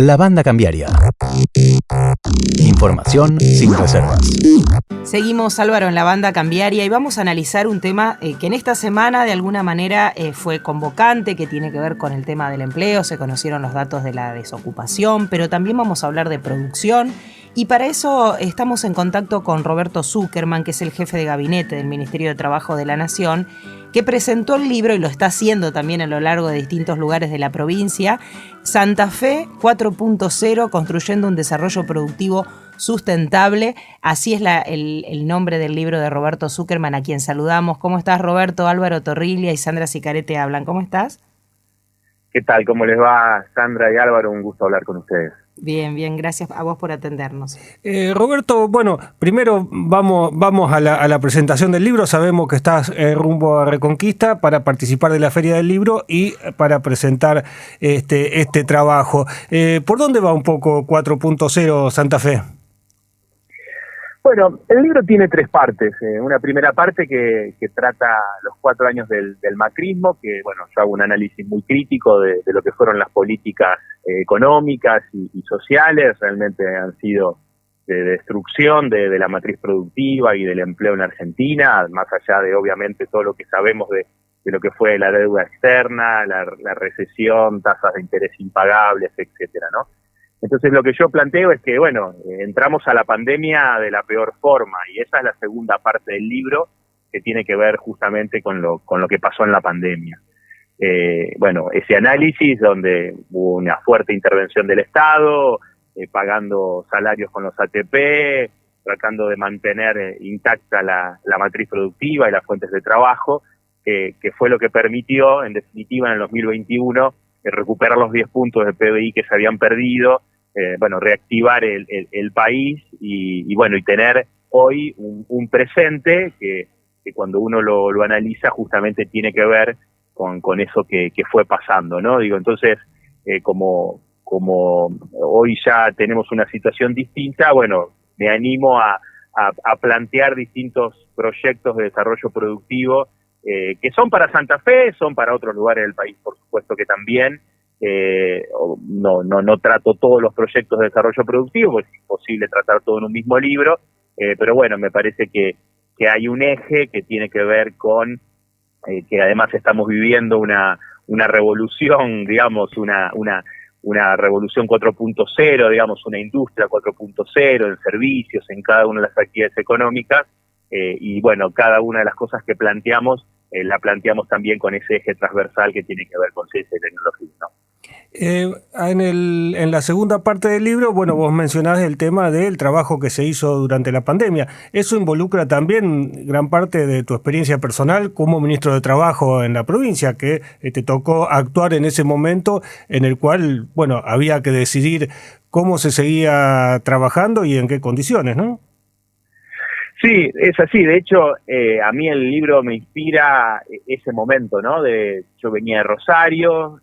La Banda Cambiaria. Información sin reservas. Seguimos, Álvaro, en La Banda Cambiaria y vamos a analizar un tema que en esta semana de alguna manera fue convocante, que tiene que ver con el tema del empleo. Se conocieron los datos de la desocupación, pero también vamos a hablar de producción. Y para eso estamos en contacto con Roberto Zuckerman, que es el jefe de gabinete del Ministerio de Trabajo de la Nación, que presentó el libro, y lo está haciendo también a lo largo de distintos lugares de la provincia, Santa Fe 4.0, construyendo un desarrollo productivo sustentable. Así es el nombre del libro de Roberto Zuckerman, a quien saludamos. ¿Cómo estás, Roberto? Álvaro Torriglia y Sandra Sicarete hablan. ¿Cómo estás? ¿Qué tal? ¿Cómo les va, Sandra y Álvaro? Un gusto hablar con ustedes. Bien, bien, gracias a vos por atendernos. Roberto, bueno, primero vamos a la presentación del libro. Sabemos que estás rumbo a Reconquista para participar de la Feria del Libro y para presentar este trabajo. ¿Por dónde va un poco 4.0 Santa Fe? Bueno, el libro tiene tres partes. Una primera parte que trata los 4 años del macrismo, que bueno, yo hago un análisis muy crítico de lo que fueron las políticas económicas y sociales. Realmente han sido de destrucción de la matriz productiva y del empleo en Argentina, más allá de obviamente todo lo que sabemos de lo que fue la deuda externa, la recesión, tasas de interés impagables, etcétera, ¿no? Entonces lo que yo planteo es que, bueno, entramos a la pandemia de la peor forma, y esa es la segunda parte del libro, que tiene que ver justamente con lo que pasó en la pandemia. Bueno, ese análisis donde hubo una fuerte intervención del Estado, pagando salarios con los ATP, tratando de mantener intacta la matriz productiva y las fuentes de trabajo, que fue lo que permitió, en definitiva, en el 2021, recuperar los 10 puntos de PBI que se habían perdido, bueno, reactivar el país y bueno, y tener hoy un presente que cuando uno lo analiza justamente tiene que ver con eso que fue pasando, ¿no? Digo, entonces, como hoy ya tenemos una situación distinta, bueno, me animo a plantear distintos proyectos de desarrollo productivo que son para Santa Fe, son para otros lugares del país, por supuesto que también. No trato todos los proyectos de desarrollo productivo, porque es imposible tratar todo en un mismo libro, pero bueno, me parece que hay un eje que tiene que ver con que además estamos viviendo una revolución, digamos, una revolución 4.0, digamos, una industria 4.0 en servicios, en cada una de las actividades económicas, y bueno, cada una de las cosas que planteamos, la planteamos también con ese eje transversal que tiene que ver con ciencia y tecnología, ¿no? En la segunda parte del libro, bueno, vos mencionás el tema del trabajo que se hizo durante la pandemia. Eso involucra también gran parte de tu experiencia personal como ministro de Trabajo en la provincia, que te tocó actuar en ese momento en el cual, bueno, había que decidir cómo se seguía trabajando y en qué condiciones, ¿no? Sí, es así. De hecho, a mí el libro me inspira ese momento, ¿no? Yo venía de Rosario,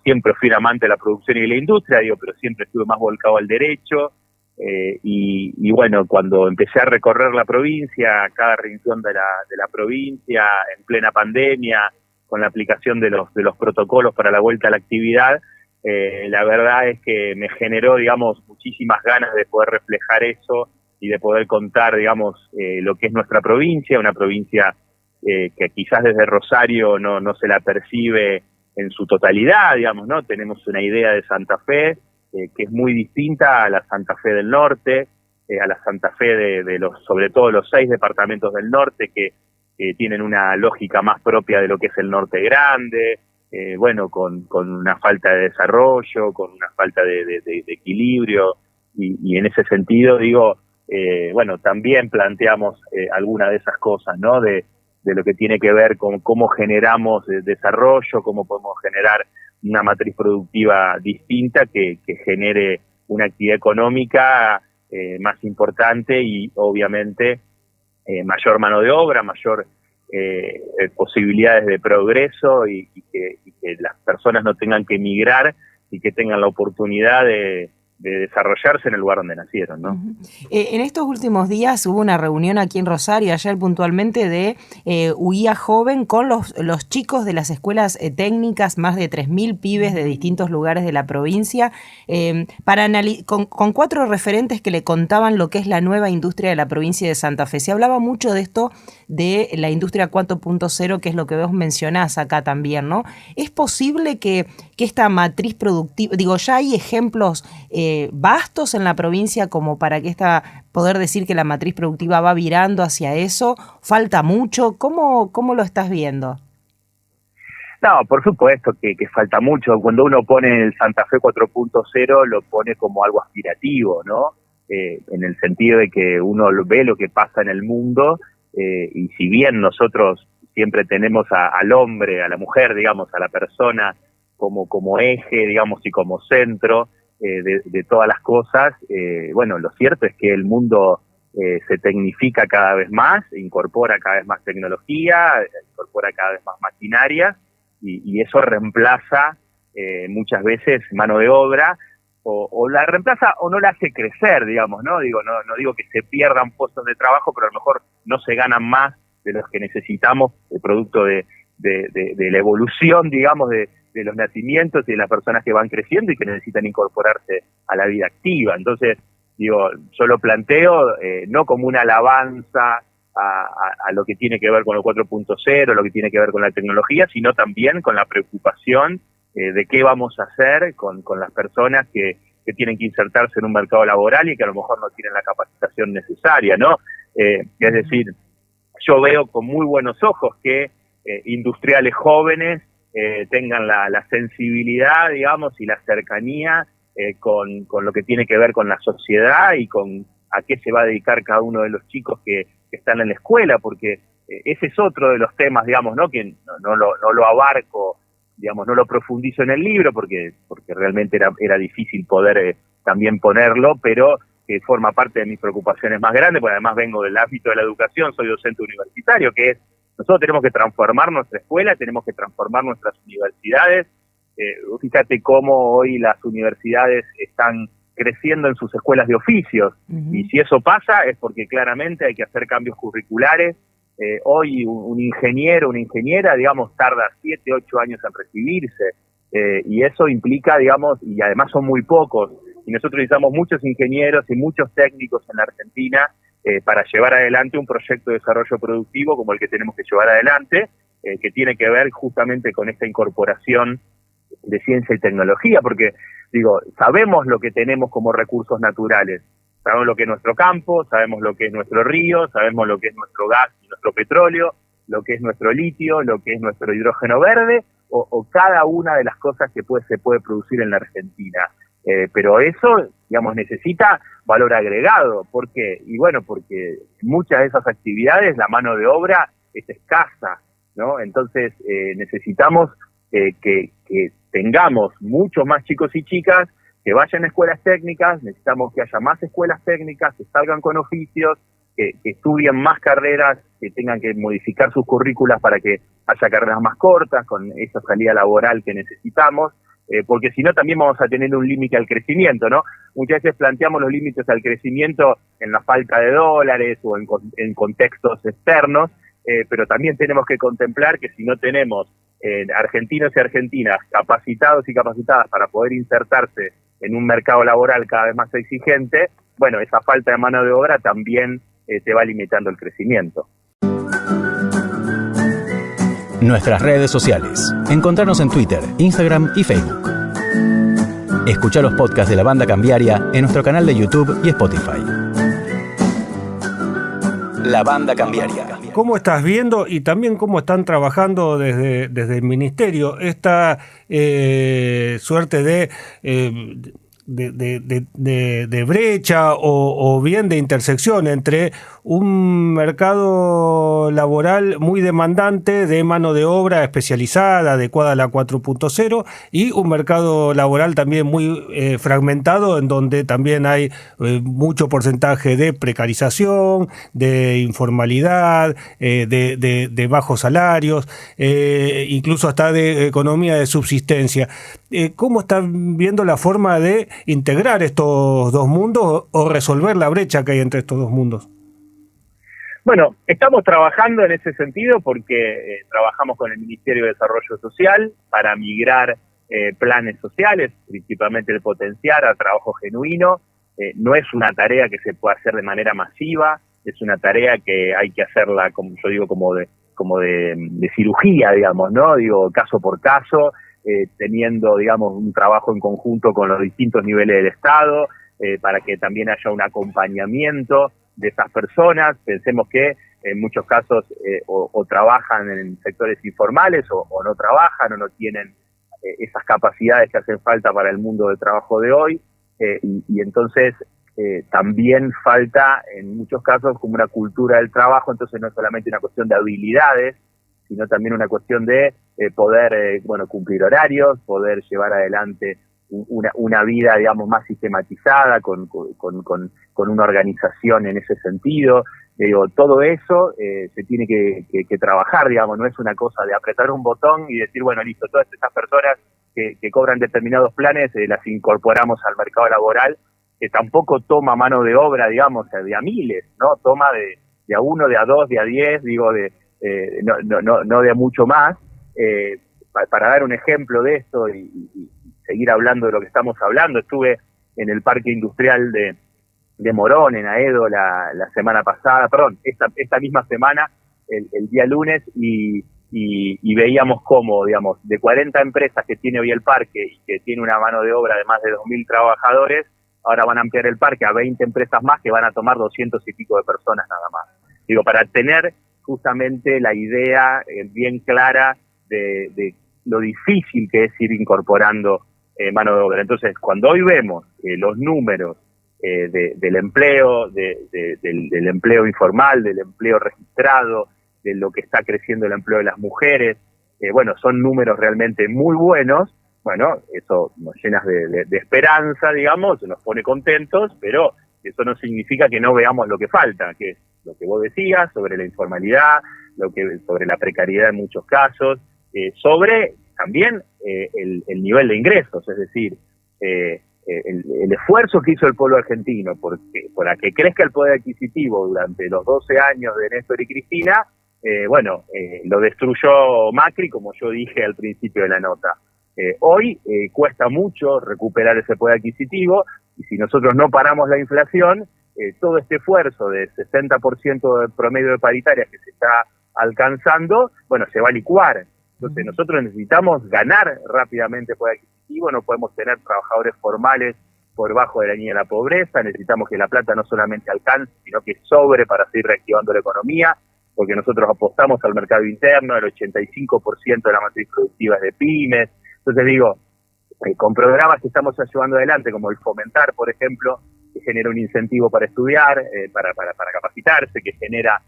siempre fui un amante de la producción y de la industria, pero siempre estuve más volcado al derecho, y bueno, cuando empecé a recorrer la provincia, cada rincón de la provincia, en plena pandemia, con la aplicación de los protocolos para la vuelta a la actividad, la verdad es que me generó, digamos, muchísimas ganas de poder reflejar eso y de poder contar, digamos, lo que es nuestra provincia, una provincia que quizás desde Rosario no se la percibe en su totalidad, digamos, ¿no? Tenemos una idea de Santa Fe que es muy distinta a la Santa Fe del norte, a la Santa Fe de sobre todo los 6 departamentos del norte que tienen una lógica más propia de lo que es el norte grande, bueno, con una falta de desarrollo, con una falta de equilibrio, y en ese sentido, digo, bueno, también planteamos alguna de esas cosas, ¿no? De lo que tiene que ver con cómo generamos desarrollo, cómo podemos generar una matriz productiva distinta que genere una actividad económica más importante y obviamente mayor mano de obra, mayor posibilidades de progreso y que las personas no tengan que emigrar y que tengan la oportunidad de desarrollarse en el lugar donde nacieron, ¿no? En estos últimos días hubo una reunión aquí en Rosario, ayer puntualmente, de UIA Joven con los chicos de las escuelas técnicas, más de 3.000 pibes de distintos lugares de la provincia, con 4 referentes que le contaban lo que es la nueva industria de la provincia de Santa Fe. Se hablaba mucho de esto, de la industria 4.0, que es lo que vos mencionás acá también, ¿no? ¿Es posible que esta matriz productiva, ya hay ejemplos vastos en la provincia como para que poder decir que la matriz productiva va virando hacia eso? ¿Falta mucho? ¿Cómo lo estás viendo? No, por supuesto que falta mucho. Cuando uno pone el Santa Fe 4.0 lo pone como algo aspirativo, ¿no? En el sentido de que uno ve lo que pasa en el mundo, y si bien nosotros siempre tenemos al hombre, a la mujer, digamos, a la persona como eje, digamos, y como centro de todas las cosas, bueno, lo cierto es que el mundo se tecnifica cada vez más, incorpora cada vez más tecnología, incorpora cada vez más maquinaria, y eso reemplaza muchas veces mano de obra, o la reemplaza o no la hace crecer, digamos, ¿no? No digo que se pierdan puestos de trabajo, pero a lo mejor no se ganan más de los que necesitamos, producto de la evolución, digamos, de los nacimientos y de las personas que van creciendo y que necesitan incorporarse a la vida activa. Entonces, yo lo planteo no como una alabanza a lo que tiene que ver con lo 4.0, lo que tiene que ver con la tecnología, sino también con la preocupación de qué vamos a hacer con las personas que tienen que insertarse en un mercado laboral y que a lo mejor no tienen la capacitación necesaria, ¿no? Es decir, yo veo con muy buenos ojos que industriales jóvenes tengan la sensibilidad, digamos, y la cercanía con lo que tiene que ver con la sociedad y con a qué se va a dedicar cada uno de los chicos que están en la escuela, porque ese es otro de los temas, digamos, ¿no? Que no lo abarco, digamos, no lo profundizo en el libro porque realmente era difícil poder también ponerlo, pero que forma parte de mis preocupaciones más grandes, porque además vengo del ámbito de la educación, soy docente universitario, que es, nosotros tenemos que transformar nuestra escuela, tenemos que transformar nuestras universidades. Fíjate cómo hoy las universidades están creciendo en sus escuelas de oficios, y si eso pasa es porque claramente hay que hacer cambios curriculares. Hoy un ingeniero, una ingeniera, digamos, tarda 7, 8 años en recibirse, y eso implica, digamos, y además son muy pocos, y nosotros necesitamos muchos ingenieros y muchos técnicos en la Argentina para llevar adelante un proyecto de desarrollo productivo como el que tenemos que llevar adelante, que tiene que ver justamente con esta incorporación de ciencia y tecnología, porque, sabemos lo que tenemos como recursos naturales, sabemos lo que es nuestro campo, sabemos lo que es nuestro río, sabemos lo que es nuestro gas y nuestro petróleo, lo que es nuestro litio, lo que es nuestro hidrógeno verde, o cada una de las cosas que se puede producir en la Argentina. Pero eso, digamos, necesita valor agregado. ¿Por qué? Y bueno, porque muchas de esas actividades la mano de obra es escasa, ¿no? Entonces necesitamos que tengamos muchos más chicos y chicas que vayan a escuelas técnicas, necesitamos que haya más escuelas técnicas, que salgan con oficios, que estudien más carreras, que tengan que modificar sus currículas para que haya carreras más cortas, con esa salida laboral que necesitamos, porque si no también vamos a tener un límite al crecimiento, ¿no? Muchas veces planteamos los límites al crecimiento en la falta de dólares o en contextos externos, pero también tenemos que contemplar que si no tenemos argentinos y argentinas capacitados y capacitadas para poder insertarse en un mercado laboral cada vez más exigente, bueno, esa falta de mano de obra también te va limitando el crecimiento. Nuestras redes sociales. Encontrarnos en Twitter, Instagram y Facebook. Escuchá los podcasts de La Banda Cambiaria en nuestro canal de YouTube y Spotify. La Banda Cambiaria. ¿Cómo estás viendo y también cómo están trabajando desde el Ministerio esta suerte de brecha o bien de intersección entre un mercado laboral muy demandante de mano de obra especializada, adecuada a la 4.0, y un mercado laboral también muy fragmentado, en donde también hay mucho porcentaje de precarización, de informalidad, de bajos salarios, incluso hasta de economía de subsistencia? ¿Cómo están viendo la forma de integrar estos dos mundos o resolver la brecha que hay entre estos dos mundos? Bueno, estamos trabajando en ese sentido porque trabajamos con el Ministerio de Desarrollo Social para migrar planes sociales, principalmente el potenciar a trabajo genuino. No es una tarea que se pueda hacer de manera masiva, es una tarea que hay que hacerla, como yo digo, como de cirugía, digamos, ¿no? Digo, caso por caso, teniendo, digamos, un trabajo en conjunto con los distintos niveles del Estado, para que también haya un acompañamiento de esas personas. Pensemos que en muchos casos o trabajan en sectores informales o no trabajan o no tienen esas capacidades que hacen falta para el mundo del trabajo de hoy, y entonces también falta en muchos casos como una cultura del trabajo. Entonces no es solamente una cuestión de habilidades, sino también una cuestión de poder cumplir horarios, poder llevar adelante una vida, digamos, más sistematizada, con una organización en ese sentido. Digo, todo eso se tiene que trabajar, digamos, no es una cosa de apretar un botón y decir, bueno, listo, todas estas personas que cobran determinados planes las incorporamos al mercado laboral, que tampoco toma mano de obra, digamos, de a miles, ¿no? Toma de a uno, de a dos, de a 10, digo, no de a mucho más. Para dar un ejemplo de esto y seguir hablando de lo que estamos hablando, estuve en el Parque Industrial de Morón, en Aedo, la semana pasada, esta misma semana, el día lunes, y veíamos cómo, digamos, de 40 empresas que tiene hoy el parque y que tiene una mano de obra de más de 2.000 trabajadores, ahora van a ampliar el parque a 20 empresas más que van a tomar 200 y pico de personas nada más. Digo, para tener justamente la idea bien clara de lo difícil que es ir incorporando mano de obra. Entonces, cuando hoy vemos los números del empleo, del empleo informal, del empleo registrado, de lo que está creciendo el empleo de las mujeres, son números realmente muy buenos. Bueno, eso nos llena de esperanza, digamos, nos pone contentos, pero eso no significa que no veamos lo que falta, que es lo que vos decías sobre la informalidad, sobre la precariedad en muchos casos, sobre también el nivel de ingresos, es decir, el esfuerzo que hizo el pueblo argentino para que crezca el poder adquisitivo durante los 12 años de Néstor y Cristina, lo destruyó Macri, como yo dije al principio de la nota. Hoy cuesta mucho recuperar ese poder adquisitivo, y si nosotros no paramos la inflación, todo este esfuerzo de 60% de promedio de paritarias que se está alcanzando, se va a licuar. Entonces nosotros necesitamos ganar rápidamente poder adquisitivo, no podemos tener trabajadores formales por bajo de la línea de la pobreza, necesitamos que la plata no solamente alcance, sino que sobre para seguir reactivando la economía, porque nosotros apostamos al mercado interno, el 85% de la matriz productiva es de pymes. Entonces digo, con programas que estamos llevando adelante, como el Fomentar, por ejemplo, que genera un incentivo para estudiar, para capacitarse, que genera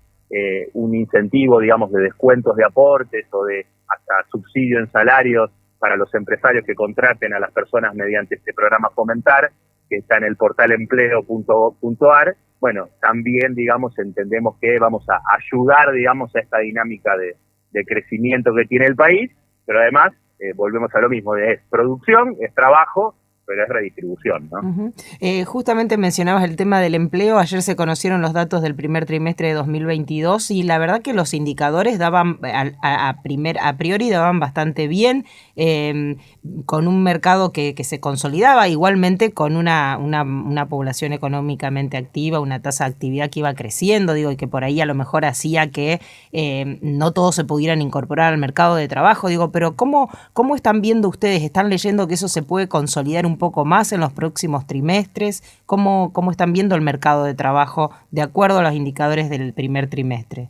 un incentivo, digamos, de descuentos de aportes o de hasta subsidio en salarios para los empresarios que contraten a las personas mediante este programa Fomentar, que está en el portal empleo.ar. También, digamos, entendemos que vamos a ayudar, digamos, a esta dinámica de crecimiento que tiene el país, pero además volvemos a lo mismo, es producción, es trabajo, pero es redistribución, ¿no? Uh-huh. Justamente mencionabas el tema del empleo. Ayer se conocieron los datos del primer trimestre de 2022 y la verdad que los indicadores daban a priori daban bastante bien, con un mercado que se consolidaba, igualmente con una población económicamente activa, una tasa de actividad que iba creciendo, y que por ahí a lo mejor hacía que no todos se pudieran incorporar al mercado de trabajo. Pero ¿cómo están viendo ustedes? ¿Están leyendo que eso se puede consolidar un poco más en los próximos trimestres? ¿Cómo están viendo el mercado de trabajo de acuerdo a los indicadores del primer trimestre?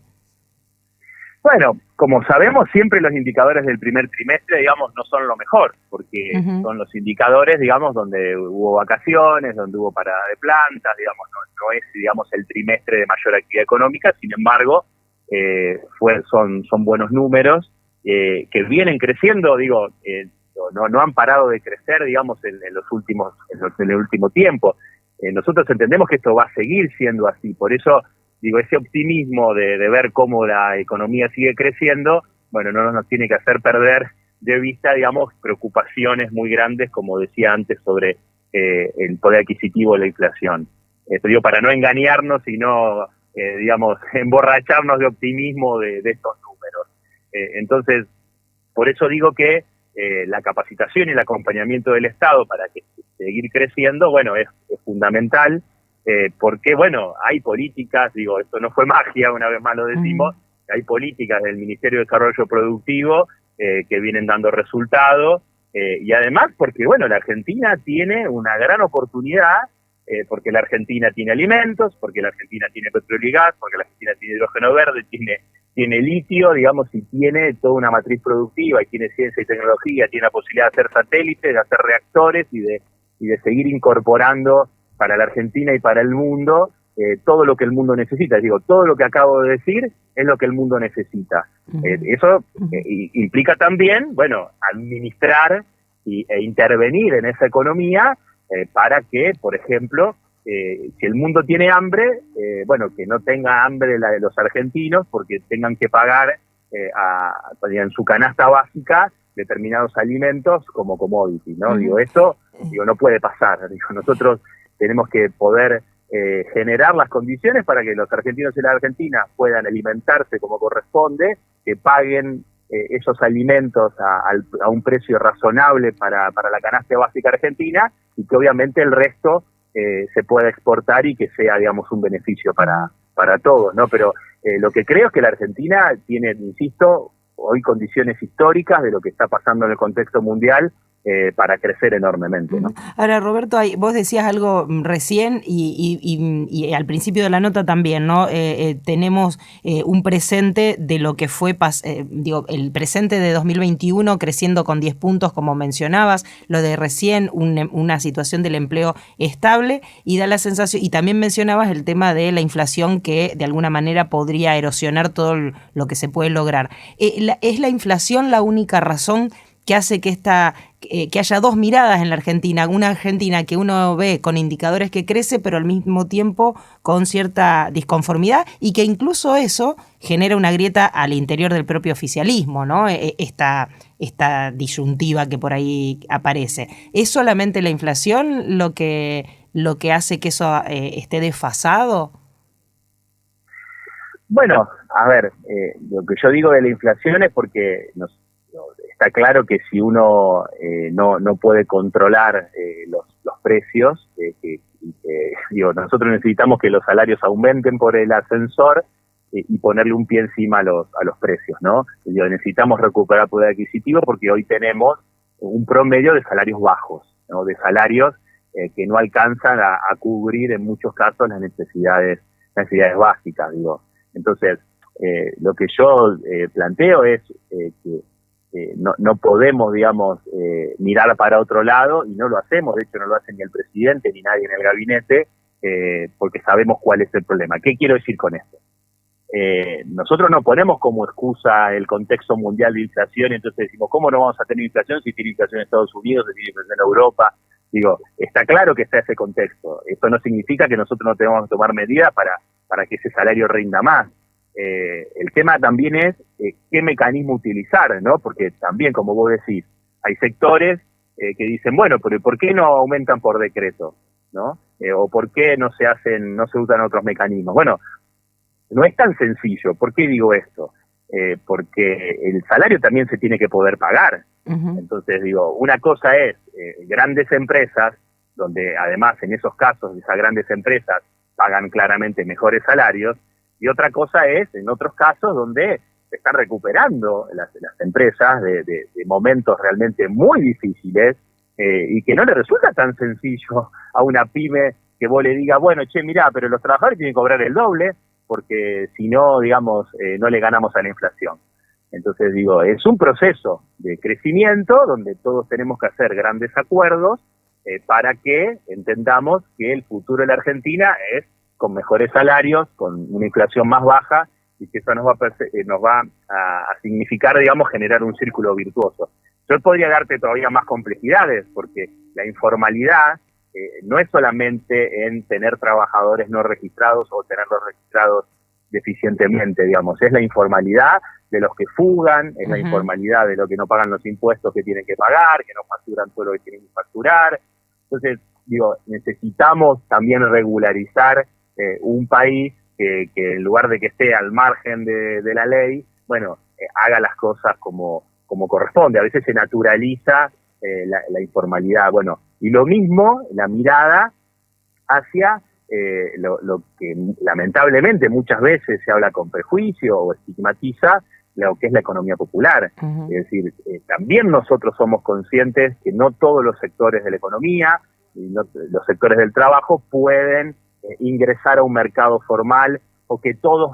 Bueno, como sabemos, siempre los indicadores del primer trimestre, digamos, no son lo mejor, porque son los indicadores, digamos, donde hubo vacaciones, donde hubo parada de plantas, digamos, no es, digamos, el trimestre de mayor actividad económica. Sin embargo, son buenos números que vienen creciendo, no han parado de crecer, digamos, en el último tiempo. Nosotros entendemos que esto va a seguir siendo así, por eso ese optimismo de ver cómo la economía sigue creciendo, no nos tiene que hacer perder de vista, digamos, preocupaciones muy grandes, como decía antes, sobre el poder adquisitivo de la inflación. Esto digo para no engañarnos y no, digamos, emborracharnos de optimismo de estos números. Entonces, por eso digo que la capacitación y el acompañamiento del Estado para que seguir creciendo, bueno, es fundamental, porque, bueno, hay políticas, digo, esto no fue magia, una vez más lo decimos, hay políticas del Ministerio de Desarrollo Productivo que vienen dando resultados, y además porque, bueno, la Argentina tiene una gran oportunidad, porque la Argentina tiene alimentos, porque la Argentina tiene petróleo y gas, porque la Argentina tiene hidrógeno verde, tiene litio, digamos, y tiene toda una matriz productiva, y tiene ciencia y tecnología, tiene la posibilidad de hacer satélites, de hacer reactores y de seguir incorporando para la Argentina y para el mundo todo lo que el mundo necesita. Digo, todo lo que acabo de decir es lo que el mundo necesita. Eso implica también, bueno, administrar e intervenir en esa economía para que, por ejemplo, si el mundo tiene hambre, bueno, que no tenga hambre la de los argentinos porque tengan que pagar en su canasta básica determinados alimentos como commodity, ¿no? Digo, esto no puede pasar. Digo, nosotros tenemos que poder generar las condiciones para que los argentinos y las argentinas puedan alimentarse como corresponde, que paguen esos alimentos a un precio razonable para la canasta básica argentina, y que obviamente el resto se pueda exportar y que sea, digamos, un beneficio para todos, ¿no? Pero lo que creo es que la Argentina tiene, insisto, hoy condiciones históricas de lo que está pasando en el contexto mundial para crecer enormemente, ¿no? Ahora, Roberto, vos decías algo recién y al principio de la nota también, ¿no? Tenemos un presente de lo que fue, el presente de 2021 creciendo con 10 puntos, como mencionabas, lo de recién una situación del empleo estable, y da la sensación, y también mencionabas el tema de la inflación que de alguna manera podría erosionar todo lo que se puede lograr. ¿Es la inflación la única razón que hace que haya dos miradas en la Argentina? Una Argentina que uno ve con indicadores que crece, pero al mismo tiempo con cierta disconformidad, y que incluso eso genera una grieta al interior del propio oficialismo, ¿no? Esta disyuntiva que por ahí aparece. ¿Es solamente la inflación lo que hace que eso esté desfasado? Bueno, a ver, lo que yo digo de la inflación es porque está claro que si uno no puede controlar los precios, nosotros necesitamos que los salarios aumenten por el ascensor y ponerle un pie encima a los precios, ¿no? Necesitamos recuperar poder adquisitivo porque hoy tenemos un promedio de salarios bajos, ¿no? De salarios que no alcanzan a cubrir en muchos casos las necesidades básicas, digo. Entonces, lo que yo planteo es que no podemos, digamos, mirar para otro lado, y no lo hacemos. De hecho no lo hace ni el presidente ni nadie en el gabinete, porque sabemos cuál es el problema. ¿Qué quiero decir con esto? Nosotros no ponemos como excusa el contexto mundial de inflación, y entonces decimos, ¿cómo no vamos a tener inflación si tiene inflación en Estados Unidos, si tiene inflación en Europa? Digo, está claro que está ese contexto. Esto no significa que nosotros no tengamos que tomar medidas para que ese salario rinda más. El tema también es qué mecanismo utilizar, ¿no? Porque también, como vos decís, hay sectores que dicen, bueno, pero ¿por qué no aumentan por decreto? ¿No? O ¿por qué no se usan otros mecanismos? Bueno, no es tan sencillo. ¿Por qué digo esto? Porque el salario también se tiene que poder pagar. Entonces, digo, una cosa es grandes empresas, donde además en esos casos esas grandes empresas pagan claramente mejores salarios, y otra cosa es en otros casos donde se están recuperando las empresas de momentos realmente muy difíciles, y que no le resulta tan sencillo a una pyme que vos le digas, bueno, che, mirá, pero los trabajadores tienen que cobrar el doble, porque si no, digamos, no le ganamos a la inflación. Entonces, digo, es un proceso de crecimiento donde todos tenemos que hacer grandes acuerdos para que entendamos que el futuro de la Argentina es con mejores salarios, con una inflación más baja, y que eso nos va a significar, digamos, generar un círculo virtuoso. Yo podría darte todavía más complejidades, porque la informalidad no es solamente en tener trabajadores no registrados o tenerlos registrados deficientemente, digamos, es la informalidad de los que fugan, es la informalidad de los que no pagan los impuestos que tienen que pagar, que no facturan todo lo que tienen que facturar. Entonces, necesitamos también regularizar un país que en lugar de que esté al margen de la ley, haga las cosas como corresponde. A veces se naturaliza la informalidad. Y lo mismo, la mirada hacia lo que lamentablemente muchas veces se habla con prejuicio o estigmatiza, lo que es la economía popular. Uh-huh. Es decir, también nosotros somos conscientes que no todos los sectores de la economía y los sectores del trabajo pueden ingresar a un mercado formal, o que todos,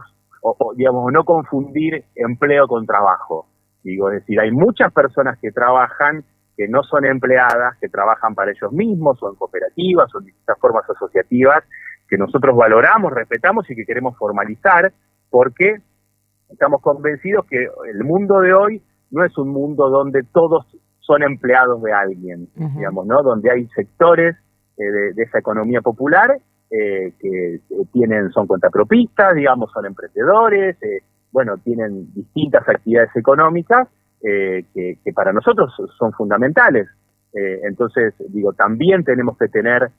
no confundir empleo con trabajo. Es decir, hay muchas personas que trabajan, que no son empleadas, que trabajan para ellos mismos, o en cooperativas, o en distintas formas asociativas, que nosotros valoramos, respetamos y que queremos formalizar, porque estamos convencidos que el mundo de hoy no es un mundo donde todos son empleados de alguien, uh-huh. Donde hay sectores de esa economía popular que son cuentapropistas, son emprendedores, tienen distintas actividades económicas que para nosotros son fundamentales. Entonces, también tenemos que tener,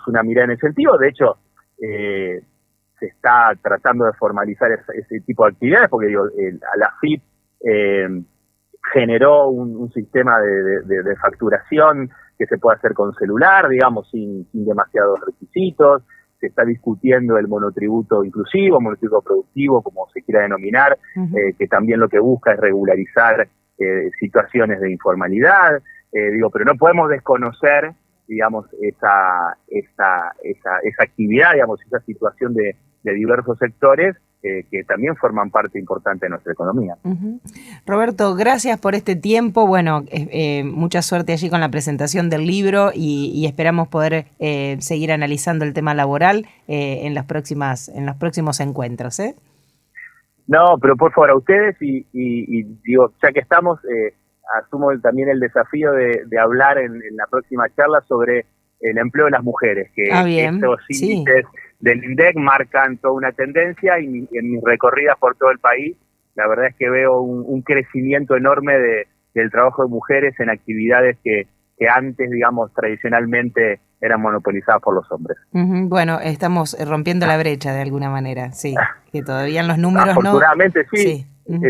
una mirada en ese sentido. De hecho, se está tratando de formalizar ese tipo de actividades, porque la AFIP generó un sistema de facturación que se puede hacer con celular, sin demasiados requisitos. Se está discutiendo el monotributo inclusivo, monotributo productivo, como se quiera denominar, uh-huh. Que también lo que busca es regularizar situaciones de informalidad. Pero no podemos desconocer, esa actividad, esa situación de diversos sectores que también forman parte importante de nuestra economía. Uh-huh. Roberto, gracias por este tiempo. Mucha suerte allí con la presentación del libro y esperamos poder seguir analizando el tema laboral en los próximos encuentros. No, pero por favor a ustedes y ya que estamos, asumo también el desafío de hablar en la próxima charla sobre el empleo de las mujeres, que estos índices del INDEC marcan toda una tendencia, y en mis recorridas por todo el país, la verdad es que veo un crecimiento enorme del trabajo de mujeres en actividades que antes, tradicionalmente eran monopolizadas por los hombres. Uh-huh. Estamos rompiendo la brecha de alguna manera, sí, que todavía en los números afortunadamente, no... sí. Uh-huh.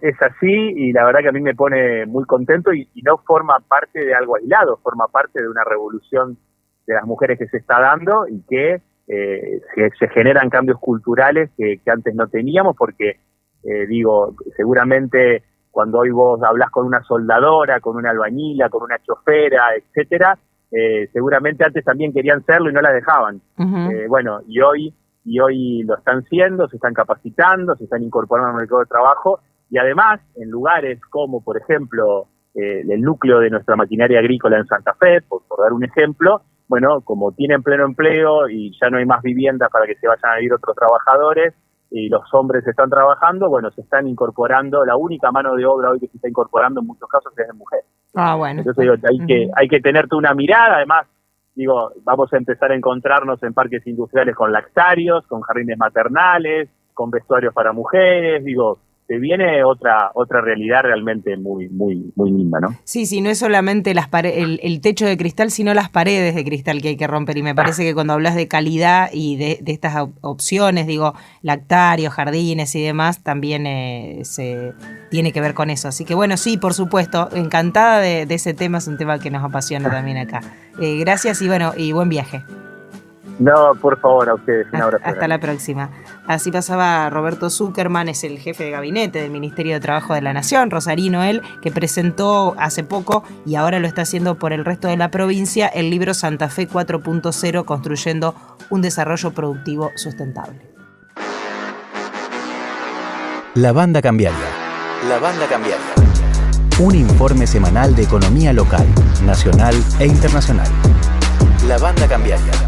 Es así, y la verdad que a mí me pone muy contento, y no forma parte de algo aislado, forma parte de una revolución de las mujeres que se está dando, y que se generan cambios culturales que antes no teníamos, porque seguramente cuando hoy vos hablás con una soldadora, con una albañila, con una chofera, etcétera, seguramente antes también querían serlo y no las dejaban. Uh-huh. Y hoy lo están siendo, se están capacitando, se están incorporando al mercado de trabajo, y además en lugares como, por ejemplo, el núcleo de nuestra maquinaria agrícola en Santa Fe, por dar un ejemplo, como tienen pleno empleo y ya no hay más viviendas para que se vayan a vivir otros trabajadores, y los hombres están trabajando, se están incorporando. La única mano de obra hoy que se está incorporando en muchos casos es de mujeres. Entonces hay que tener una mirada. Además, vamos a empezar a encontrarnos en parques industriales con lactarios, con jardines maternales, con vestuarios para mujeres. Se viene otra realidad realmente muy muy muy linda, ¿no? Sí, no es solamente el techo de cristal, sino las paredes de cristal que hay que romper, y me parece que cuando hablas de calidad y de estas opciones, lactarios, jardines y demás, también se tiene que ver con eso. Así que sí, por supuesto, encantada de ese tema, es un tema que nos apasiona también acá. Gracias y buen viaje. No, por favor, a ustedes. Un abrazo. Hasta la próxima. Así pasaba Roberto Zuckerman, es el jefe de gabinete del Ministerio de Trabajo de la Nación, rosarino él, que presentó hace poco, y ahora lo está haciendo por el resto de la provincia, el libro Santa Fe 4.0, construyendo un desarrollo productivo sustentable. La Banda Cambiaria. La Banda Cambiaria. Un informe semanal de economía local, nacional e internacional. La Banda Cambiaria.